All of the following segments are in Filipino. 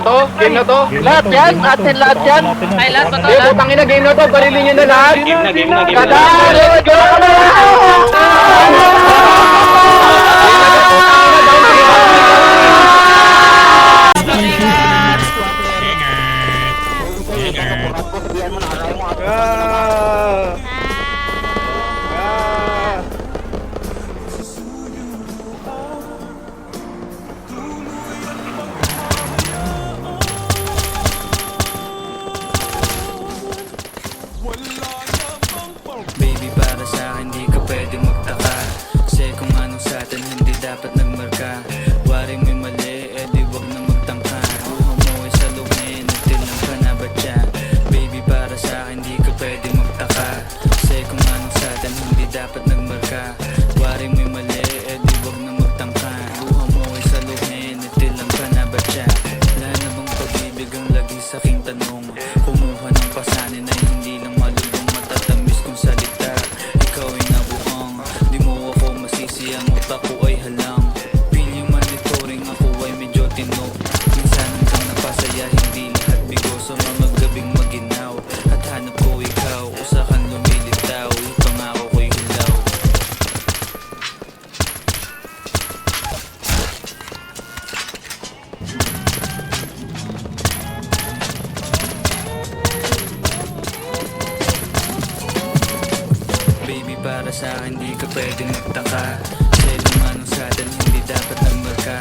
to? Game na to? Lahat yan, atin lahat yan. Ay, lahat pa to. Eh, putang ina, game na to. Barilin nyo na lahat. Game na. Kada, let's go! Baby, para sa akin di ka pwede magtaka, kasi kung anong sa atin hindi dapat nagmarka. Waring may mali, eh di wag na magtangka. Luha mo ay saluhin, nagtilang ka na ba dyan? Baby, para sa akin di ka pwede magtaka, kasi kung anong sa atin hindi dapat nagmarka. Waring may mali, eh di wag na magtangka. Luha mo ay saluhin, nagtilang ka na ba dyan? Wala na bang pag-ibig ang lagi sa aking tanong? Kumuha ng pasanin ay hindi lang malulong matatamis kong salita. Ikaw ay nabuhang, di mo ako masisi, ang utak ko ay halang. Feeling monitoring, ako ay medyo tino. Minsan hanggang napasaya, hindi lahat bigo. Sa mga gabing maginaw, at hanap ko ikaw, usakan lumilitaw, ipangako ko'y hilaw. Baby, para sa akin di ka pwedeng magtaka, kasi kung anong sa atin hindi dapat nagmarka.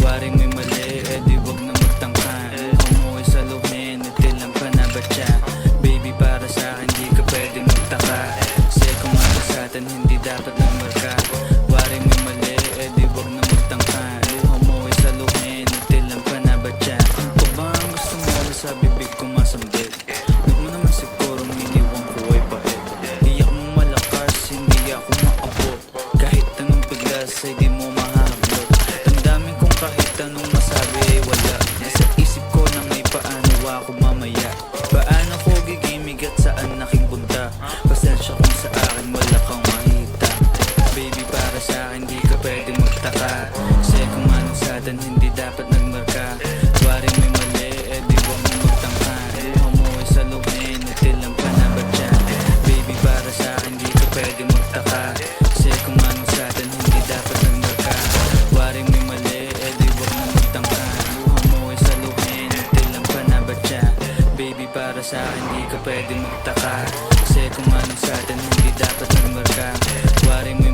Waring may mali, eh di wag na magtangka. Kung mo ay saluhin, nagtilang ka na ba siya? Baby, para sa akin di ka pwedeng magtaka, kasi kung anong sa atin hindi dapat nagmarka. Waring may mali, eh di wag na magtangka. Luha mo ay saluhin, nagtilang ka na ba siya? Ito ba ang gusto mo na sa bibig ko masambit? Huwag mo naman sigurong iniwan ko ay pait. Di ako malakas, hindi ako maabot, kahit anong piglas ay di mo mahablot. Damdamin kong kahit anong masabi ay wala. Nasa isip ko na may paano ako mamaya. Paano ko gigimig at saan aking punta? Pasensya kung sa akin wala kang makita. Baby, para sa akin di ka pwede magtaka, kasi kung anong sa atin hindi dapat nagmarka. Waring may mali, eh di wag mo magtangka. Luha mo ay saluhin, nagtilang ka na ba dyan? Baby, para sa akin di ka pwede magtaka, kasi kung anong sa atin hindi dapat nagmarka. Waring may mali, eh di wag mo magtangka. Luha mo ay saluhin, nagtilang ka na ba dyan? Baby, para sa akin di ka pwede magtaka, kasi kung anong sa atin hindi dapat nagmarka. Waring may